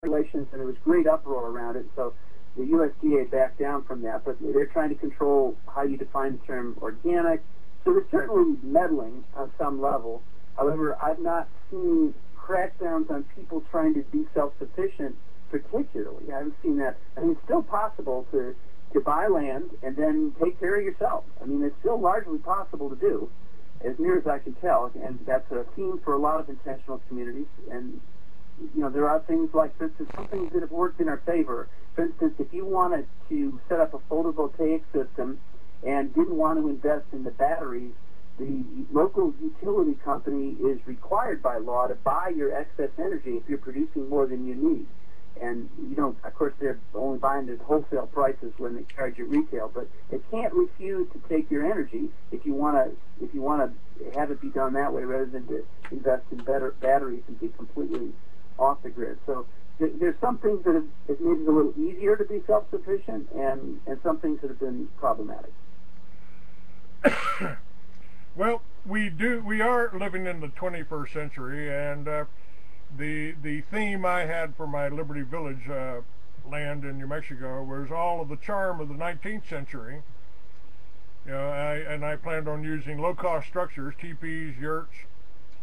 regulations, and there was great uproar around it. So the USDA backed down from that, but they're trying to control how you define the term organic. So there's certainly meddling on some level. However, I've not seen crackdowns on people trying to be self-sufficient particularly. I haven't seen that. I mean, it's still possible to buy land and then take care of yourself. I mean, it's still largely possible to do, as near as I can tell, and that's a theme for a lot of intentional communities. And, you know, there are things like, for instance, some things that have worked in our favor. For instance, if you wanted to set up a photovoltaic system and didn't want to invest in the batteries, the local utility company is required by law to buy your excess energy if you're producing more than you need. And, you know, of course, they're only buying at wholesale prices when they charge you retail, but they can't refuse to take your energy if you want to have it be done that way rather than to invest in better batteries and be completely off the grid. So there's some things that have made it a little easier to be self-sufficient, and some things that have been problematic. Well, we are living in the 21st century, and the theme I had for my Liberty Village land in New Mexico was all of the charm of the 19th century. You know, I planned on using low-cost structures, teepees, yurts,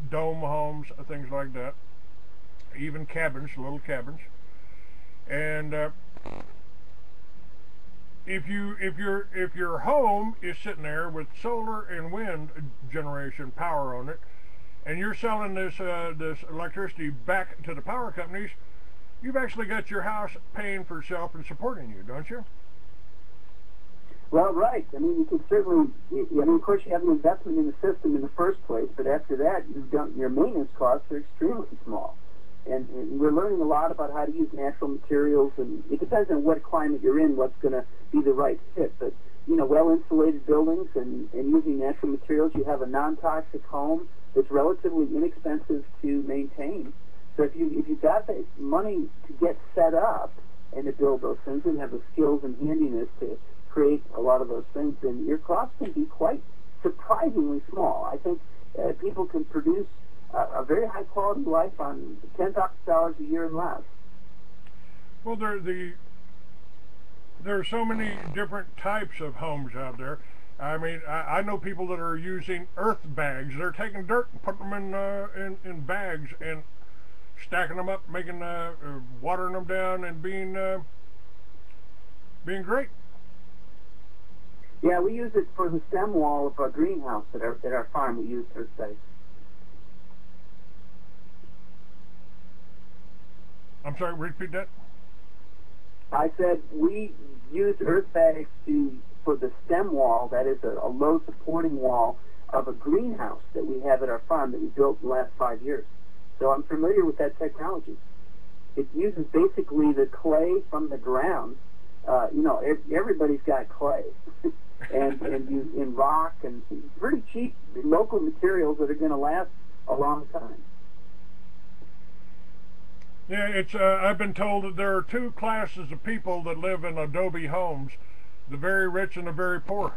dome homes, things like that, even cabins, little cabins. And if your home is sitting there with solar and wind generation power on it, and you're selling this electricity back to the power companies, you've actually got your house paying for itself and supporting you, don't you? Well, right. I mean, you can certainly. I mean, of course, you have an investment in the system in the first place, but after that, your maintenance costs are extremely small. And we're learning a lot about how to use natural materials, and it depends on what climate you're in, what's going to be the right fit. But, you know, well-insulated buildings and using natural materials, you have a non-toxic home that's relatively inexpensive to maintain. So if you've got the money to get set up and to build those things and have the skills and handiness to create a lot of those things, then your costs can be quite surprisingly small. I think people can produce a very high quality life on $10,000 a year and less. Well, there are so many different types of homes out there. I mean, I know people that are using earth bags. They're taking dirt and putting them in bags and stacking them up, making watering them down, and being great. Yeah, we use it for the stem wall of our greenhouse at our farm. We use earth bags. I'm sorry, repeat that? I said we use earth bags for the stem wall, that is a low supporting wall of a greenhouse that we have at our farm that we built in the last 5 years. So I'm familiar with that technology. It uses basically the clay from the ground. You know, everybody's got clay. and in rock and pretty cheap local materials that are going to last a long time. Yeah, it's. I've been told that there are two classes of people that live in adobe homes: the very rich and the very poor.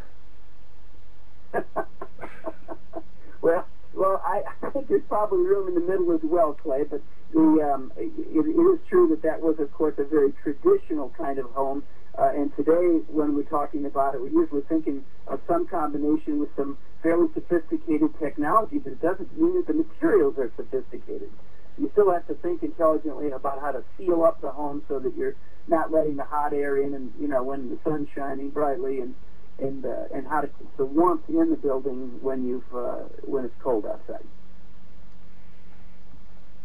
well, I think there's probably room in the middle as well, Clay. But it is true that was, of course, a very traditional kind of home. And today, when we're talking about it, we're usually thinking of some combination with some fairly sophisticated technology, but it doesn't mean that the materials are sophisticated. You still have to think intelligently about how to seal up the home so that you're not letting the hot air in, and you know, when the sun's shining brightly, and how to keep the warmth in the building when it's cold outside.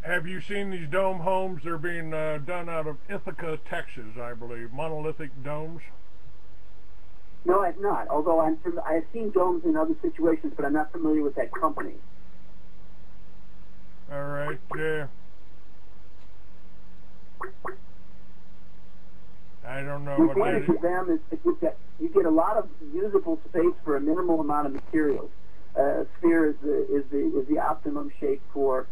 Have you seen these dome homes? They're being done out of Ithaca, Texas, I believe. Monolithic domes. No, I've not. Although I have seen domes in other situations, but I'm not familiar with that company. All right. I don't know what that is. The advantage of them is that you get a lot of usable space for a minimal amount of materials. A sphere is the optimum shape for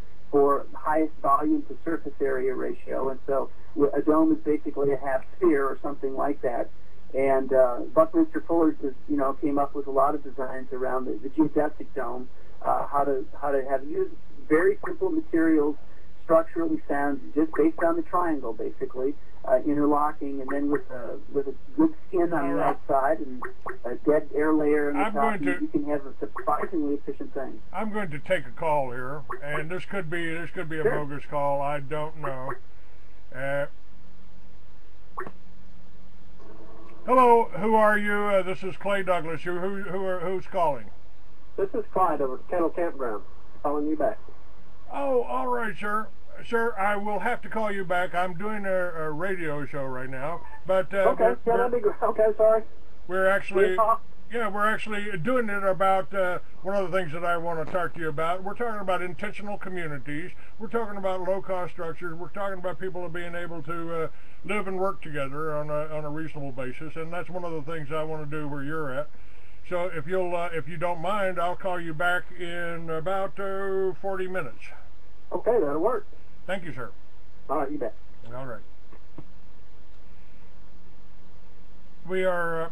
highest volume to surface area ratio, and so a dome is basically a half sphere or something like that. And Buckminster Fuller, came up with a lot of designs around the geodesic dome, how to have used very simple materials structurally sound, just based on the triangle, basically, interlocking, and then with a good skin on the outside and a dead air layer on the top, you can have a surprisingly efficient thing. I'm going to take a call here, and this could be a bogus call. I don't know. Hello, who are you? This is Clay Douglas. Who's calling? This is Clyde over at Kettle Campground. Calling you back. Oh, all right, sir. Sir, I will have to call you back. I'm doing a radio show right now, but okay, that'd be great. Okay, sorry. We're actually doing it about one of the things that I want to talk to you about. We're talking about intentional communities. We're talking about low-cost structures. We're talking about people being able to live and work together on a reasonable basis, and that's one of the things I want to do where you're at. So if you don't mind, I'll call you back in about 40 minutes. Okay, that'll work. Thank you, sir. All right, you bet. All right. We are.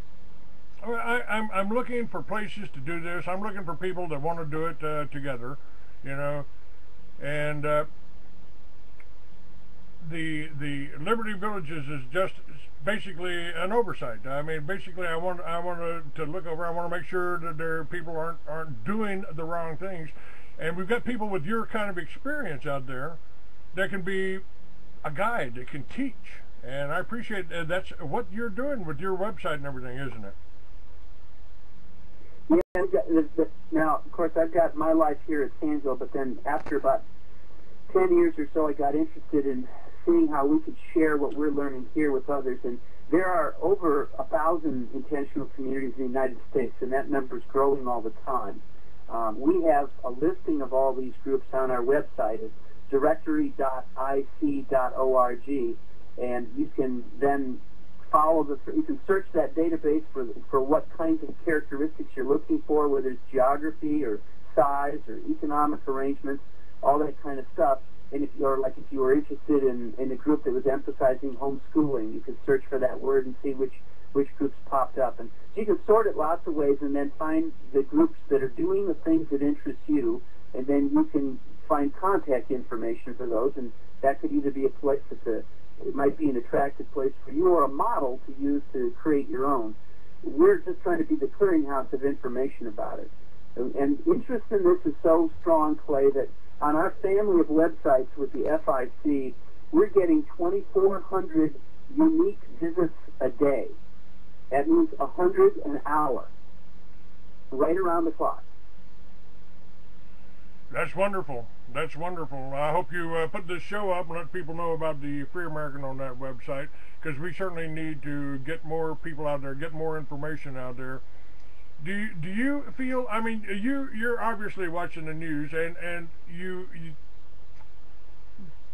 I'm looking for places to do this. I'm looking for people that want to do it together, you know, and the Liberty Villages is just basically an oversight. I mean, basically, I want to look over. I want to make sure that their people aren't doing the wrong things, and we've got people with your kind of experience out there that can be a guide, that can teach, and I appreciate that's what you're doing with your website and everything, isn't it? Yeah. Now, of course, I've got my life here at Sanville, but then after about 10 years or so, I got interested in seeing how we could share what we're learning here with others. And there are over 1,000 intentional communities in the United States, and that number is growing all the time. We have a listing of all these groups on our website. It's directory.ic.org, and you can then you can search that database for what kinds of characteristics you're looking for, whether it's geography or size or economic arrangements, all that kind of stuff. And if you were interested in a group that was emphasizing homeschooling, you could search for that word and see which groups popped up. And so you can sort it lots of ways and then find the groups that are doing the things that interest you, and then you can find contact information for those, and that could either be a place it might be an attractive place for you or a model to use to create your own. We're just trying to be the clearinghouse of information about it. And interest in this is so strong, Clay, that on our family of websites with the FIC, we're getting 2,400 unique visits a day. That means 100 an hour, right around the clock. That's wonderful. That's wonderful. I hope you put this show up and let people know about the Free American on that website, because we certainly need to get more people out there, get more information out there. Do you feel, I mean, you're obviously watching the news, and you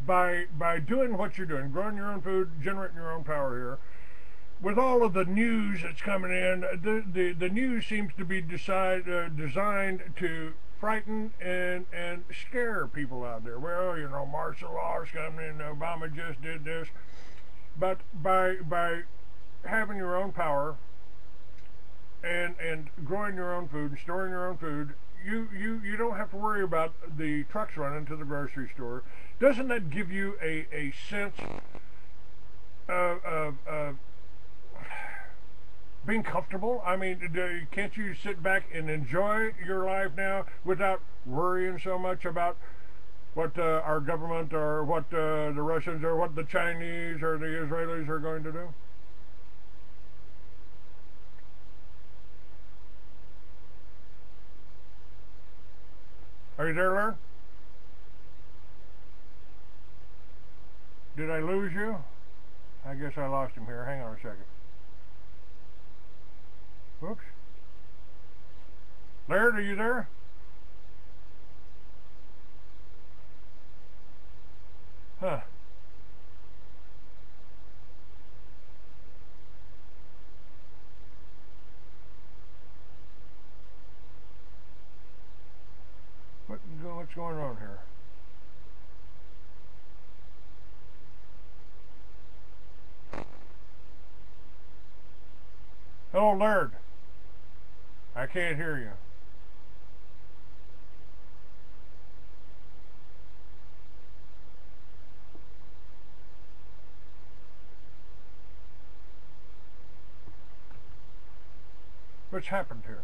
by doing what you're doing, growing your own food, generating your own power here, with all of the news that's coming in, the news seems to be designed to frighten and scare people out there. Well, you know, martial law is coming in, Obama just did this. But by having your own power and growing your own food and storing your own food, you don't have to worry about the trucks running to the grocery store. Doesn't that give you a sense of being comfortable? I mean, can't you sit back and enjoy your life now without worrying so much about what our government or what the Russians or what the Chinese or the Israelis are going to do? Are you there, Laird? Did I lose you? I guess I lost him here. Hang on a second. Whoops. Laird, are you there? Huh. What's going on here? Hello, Laird. I can't hear you. What's happened here?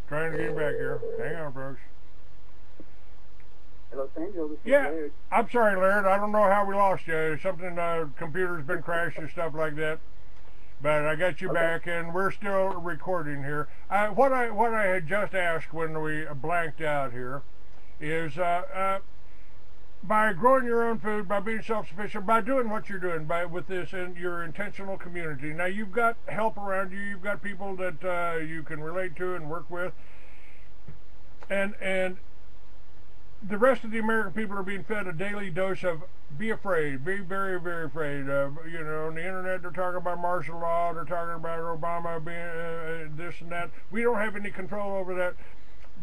Trying to get back here. Hang on, folks. Los Angeles, this is Yeah, Laird. I'm sorry, Laird. I don't know how we lost you. Something, computer's been crashed and stuff like that. But I got you back, and we're still recording here. What I had just asked when we blanked out here is by growing your own food, by being self-sufficient, by doing what you're doing, with this in your intentional community. Now you've got help around you. You've got people that you can relate to and work with, and the rest of the American people are being fed a daily dose of be afraid, be very, very afraid. You know, on the internet they're talking about martial law, they're talking about Obama being this and that. We don't have any control over that.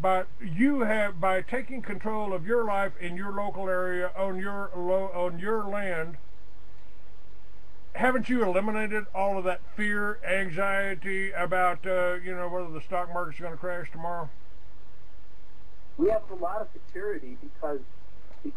But you have, by taking control of your life in your local area, on your land, haven't you eliminated all of that fear, anxiety about you know, whether the stock market's going to crash tomorrow? We have a lot of security because we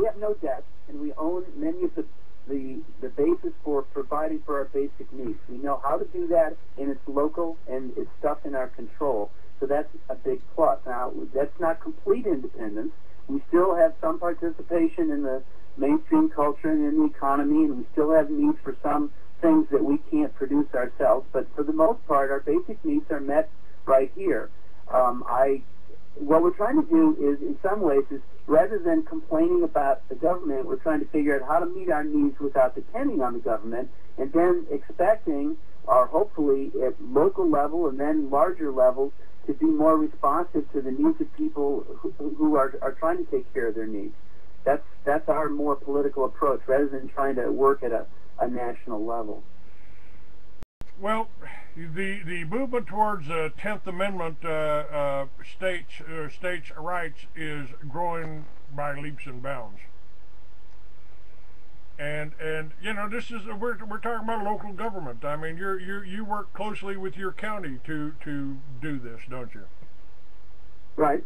have no debt, and we own many of the basis for providing for our basic needs. We know how to do that, and it's local, and it's stuff in our control. So that's a big plus. Now, that's not complete independence. We still have some participation in the mainstream culture and in the economy, and we still have needs for some things that we can't produce ourselves. But for the most part, our basic needs are met right here. What we're trying to do is, in some ways, is rather than complaining about the government, we're trying to figure out how to meet our needs without depending on the government, and then expecting, or hopefully at local level and then larger levels, to be more responsive to the needs of people who are trying to take care of their needs. That's our more political approach, rather than trying to work at a national level. Well, the movement towards 10th Amendment states' rights is growing by leaps and bounds. And you know, this is we're talking about local government. I mean, you work closely with your county to do this, don't you? Right.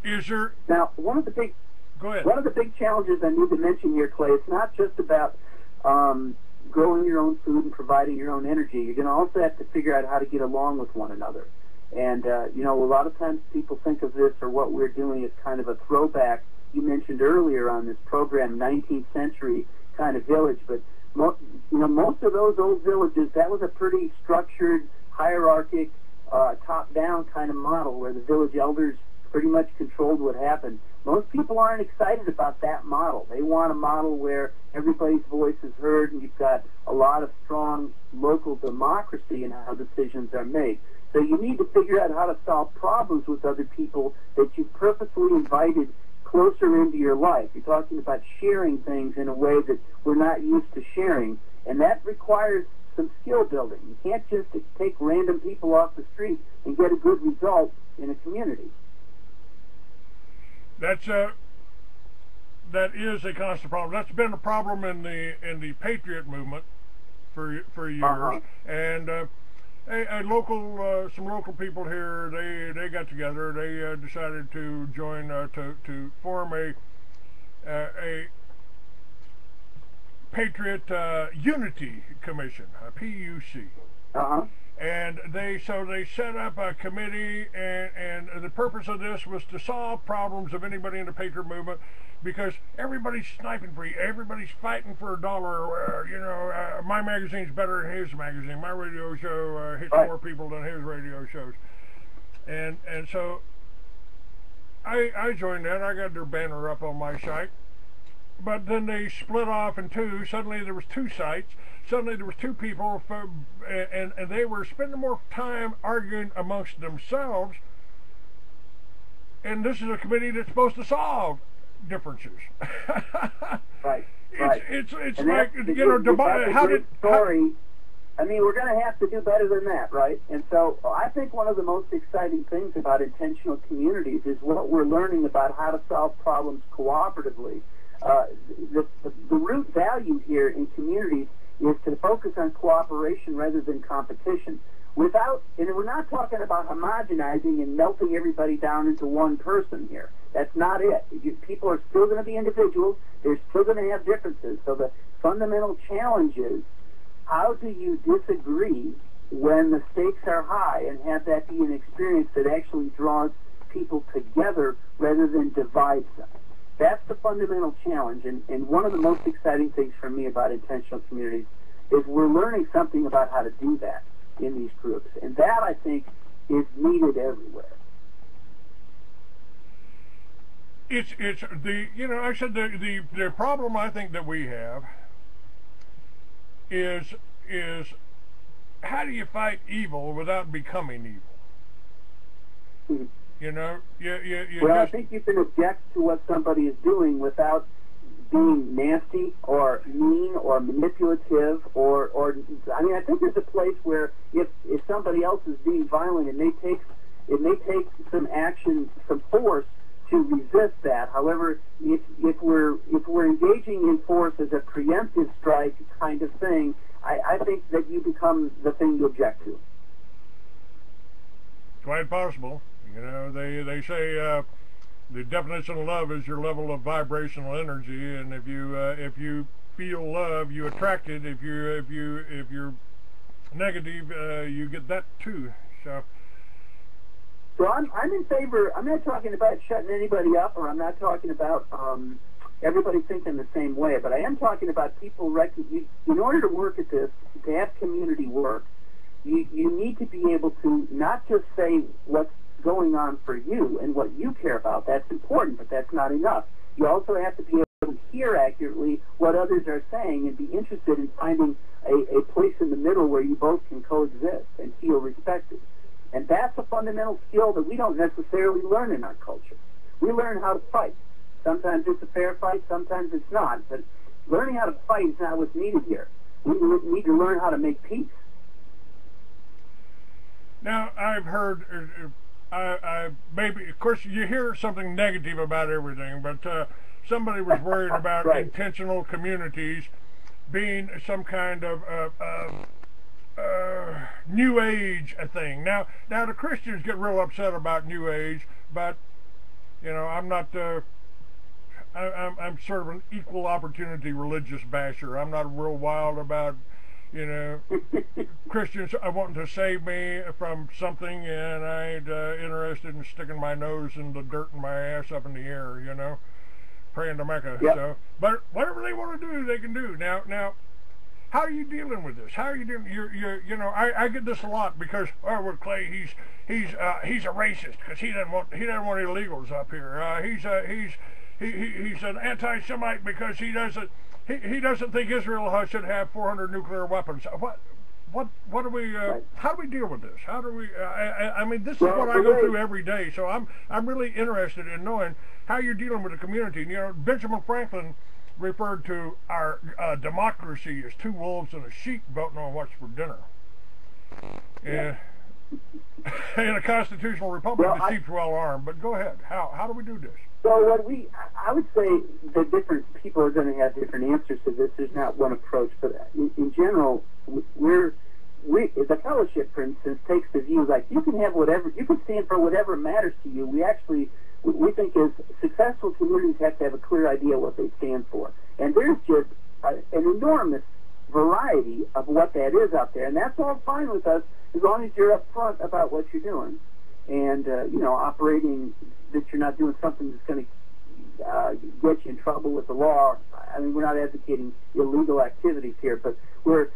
Is there now one of the big Go ahead. One of the big challenges I need to mention here, Clay, it's not just about growing your own food and providing your own energy. You're going to also have to figure out how to get along with one another. And, you know, a lot of times people think of this or what we're doing as kind of a throwback. You mentioned earlier on this program, 19th century kind of village, but most of those old villages, that was a pretty structured, hierarchic, top-down kind of model where the village elders pretty much controlled what happened. Most people aren't excited about that model. They want a model where everybody's voice is heard and you've got a lot of strong local democracy in how decisions are made. So you need to figure out how to solve problems with other people that you've purposely invited closer into your life. You're talking about sharing things in a way that we're not used to sharing, and that requires some skill building. You can't just take random people off the street and get a good result in a community. That is a constant problem. That's been a problem in the Patriot movement for years. And some local people here, they got together. They decided to join to form a Patriot Unity Commission, a PUC. And they set up a committee, and the purpose of this was to solve problems of anybody in the Patriot movement, because everybody's sniping for you, everybody's fighting for a dollar. You know, my magazine's better than his magazine. My radio show hits more people than his radio shows, and so I joined that. I got their banner up on my site. But then they split off in two. Suddenly there was two sites. suddenly there was two people, and they were spending more time arguing amongst themselves. And this is a committee that's supposed to solve differences. Right. It's and like, how did story. I mean, we're going to have to do better than that, right? And so I think one of the most exciting things about intentional communities is what we're learning about how to solve problems cooperatively. The root value here in communities is to focus on cooperation rather than competition. And we're not talking about homogenizing and melting everybody down into one person here. That's not it. People are still going to be individuals. They're still going to have differences. So the fundamental challenge is, how do you disagree when the stakes are high and have that be an experience that actually draws people together rather than divides them? That's the fundamental challenge, and one of the most exciting things for me about intentional communities is we're learning something about how to do that in these groups, and that, I think, is needed everywhere. It's the, I said the problem I think that we have is how do you fight evil without becoming evil? Mm-hmm. I think you can object to what somebody is doing without being nasty or mean or manipulative or I mean, I think there's a place where if somebody else is being violent, it may take some action, some force to resist that. However, if we're engaging in force as a preemptive strike kind of thing, I think that you become the thing you object to. Quite possible. They say the definition of love is your level of vibrational energy, and if you feel love, you attract it. If you're negative, you get that too. So I'm in favor. I'm not talking about shutting anybody up, or I'm not talking about everybody thinking the same way, but I am talking about people in order to work at this, to have community work, you need to be able to not just say what's going on for you and what you care about. That's important, but that's not enough. You also have to be able to hear accurately what others are saying and be interested in finding a place in the middle where you both can coexist and feel respected. And that's a fundamental skill that we don't necessarily learn in our culture. We learn how to fight. Sometimes it's a fair fight, sometimes it's not. But learning how to fight is not what's needed here. We need to learn how to make peace. Now, I've heard, maybe, of course, you hear something negative about everything, but somebody was worried about right. intentional communities being some kind of New Age thing. Now the Christians get real upset about New Age, but I'm not. I'm sort of an equal opportunity religious basher. I'm not real wild about Christians wanting to save me from something, and I ain't interested in sticking my nose in the dirt and my ass up in the air. Praying to Mecca. Yep. So, but whatever they want to do, they can do. Now. How are you dealing with this? How are you doing? I get this a lot because well, Clay, he's a racist because he doesn't want illegals up here. He's an anti-Semite because he doesn't think Israel should have 400 nuclear weapons. What do we? How do we deal with this? How do we? I mean, this is what I go through every day. So I'm really interested in knowing how you're dealing with the community. Benjamin Franklin referred to our democracy as two wolves and a sheep voting on what's for dinner. Yeah. In a constitutional republic, the sheep's well armed. But go ahead. How do we do this? So I would say that different people are going to have different answers to this. There's not one approach, but in general, the fellowship, for instance, takes the view like you can have whatever, you can stand for whatever matters to you. We think as successful communities have to have a clear idea what they stand for. And there's just an enormous variety of what that is out there. And that's all fine with us as long as you're upfront about what you're doing. And, operating that you're not doing something that's going to get you in trouble with the law. I mean, we're not advocating illegal activities here, but we're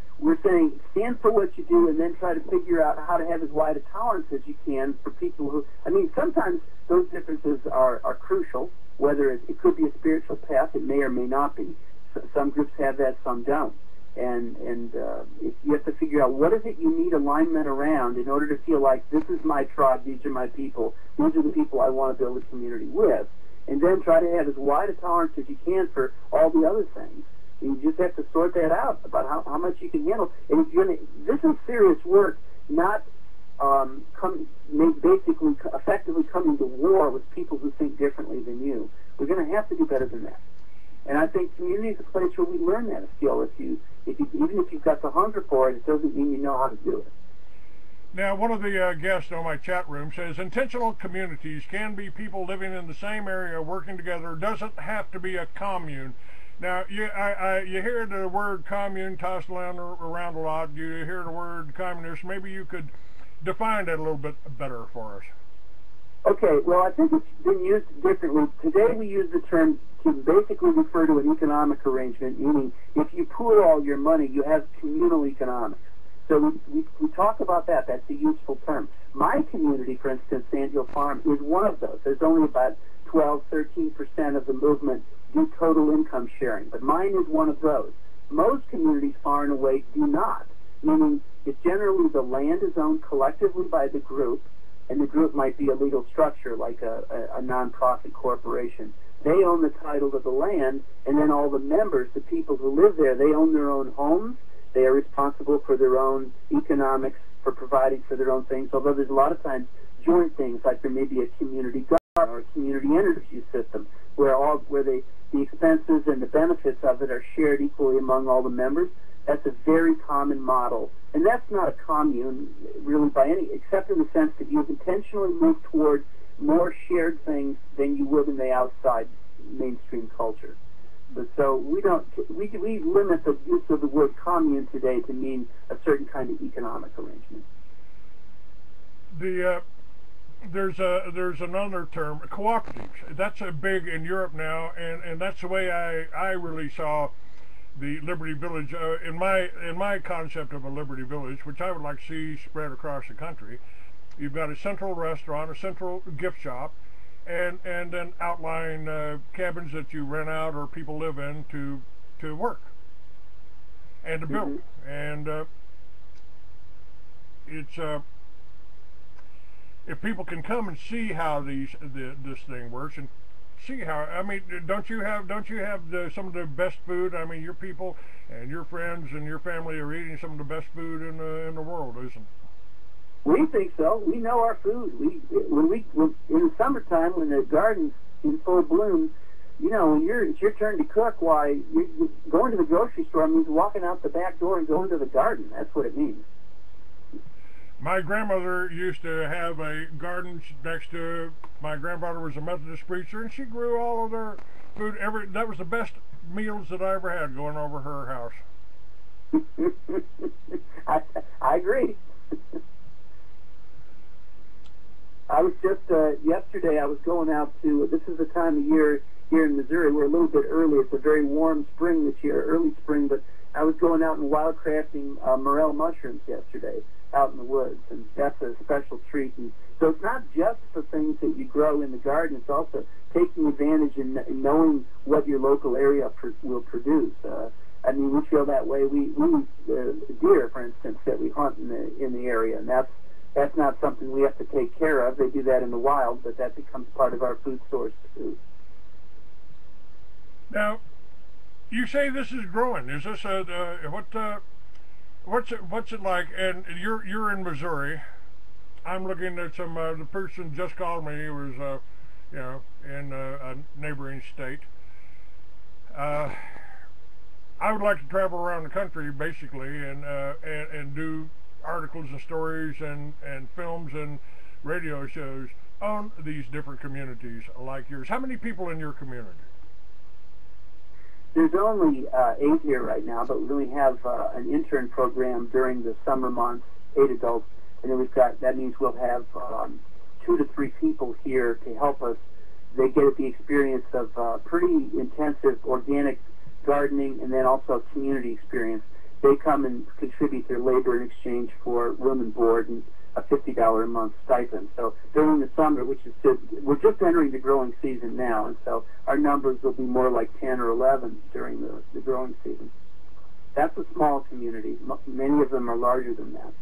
saying stand for what you do and then try to figure out how to have as wide a tolerance as you can for people who, I mean, sometimes those differences are crucial, whether it could be a spiritual path, it may or may not be. Some groups have that, some don't. and you have to figure out what is it you need alignment around in order to feel like this is my tribe, these are my people, these are the people I want to build a community with, and then try to have as wide a tolerance as you can for all the other things. And you just have to sort that out about how much you can handle. And if you're gonna, this is serious work, not basically effectively coming to war with people who think differently than you. We're going to have to do better than that. And I think community is a place where we learn that skill. Even if you've got the hunger for it, it doesn't mean you know how to do it. Now, one of the guests on my chat room says, intentional communities can be people living in the same area, working together. It doesn't have to be a commune. Now, you hear the word commune tossed around a lot. You hear the word communist. Maybe you could define that a little bit better for us. Okay, well, I think it's been used differently. Today we use the term to basically refer to an economic arrangement, meaning if you pool all your money, you have communal economics. So we talk about that. That's a useful term. My community, for instance, Sandhill Farm, is one of those. There's only about 12, 13% of the movement do total income sharing, but mine is one of those. Most communities, far and away, do not, meaning that generally the land is owned collectively by the group, and the group might be a legal structure like a non-profit corporation. They own the title to the land, and then all the members, the people who live there, they own their own homes. They are responsible for their own economics, for providing for their own things, although there's a lot of times joint things, like there may be a community garden or a community energy system, where the expenses and the benefits of it are shared equally among all the members. That's a very common model. And that's not a commune, really, except in the sense that you've intentionally moved toward more shared things than you would in the outside mainstream culture. So we limit the use of the word commune today to mean a certain kind of economic arrangement. There's another term, cooperatives. That's a big in Europe now, and that's the way I really saw the Liberty Village in my concept of a Liberty Village, which I would like to see spread across the country. You've got a central restaurant, a central gift shop, and then outlying cabins that you rent out or people live in to work and to build. And it's if people can come and see how this thing works and see how, I mean, don't you have some of the best food? I mean, your people and your friends and your family are eating some of the best food in the world, isn't it? We think so. We know our food. When in the summertime, when the garden's in full bloom, you know, when it's your turn to cook, why, you're going to the grocery store means walking out the back door and going to the garden. That's what it means. My grandmother used to have a garden next to, my grandfather was a Methodist preacher, and she grew all of their food. That was the best meals that I ever had going over her house. I agree. I was just, yesterday I was going out to, this is the time of year here in Missouri, we're a little bit early, it's a very warm spring this year, early spring, but I was going out and wildcrafting morel mushrooms yesterday out in the woods, and that's a special treat. And so it's not just the things that you grow in the garden, it's also taking advantage and knowing what your local area will produce. I mean, we feel that way. We deer, for instance, that we hunt in the area, and that's not something we have to take care of. They do that in the wild, but that becomes part of our food source too. Now, you say this is growing. Is this what's it like? And you're in Missouri. I'm looking at some. The person just called me. He was, in a neighboring state. I would like to travel around the country, basically, and do articles and stories and films and radio shows on these different communities like yours. How many people in your community? There's only 8 here right now, but we only have an intern program during the summer months, 8 adults, and then that means we'll have 2 to 3 people here to help us. They get the experience of pretty intensive organic gardening and then also community experience. They come and contribute their labor in exchange for room and board and a $50 a month stipend. So during the summer, we're just entering the growing season now, and so our numbers will be more like 10 or 11 during the growing season. That's a small community. Many of them are larger than that.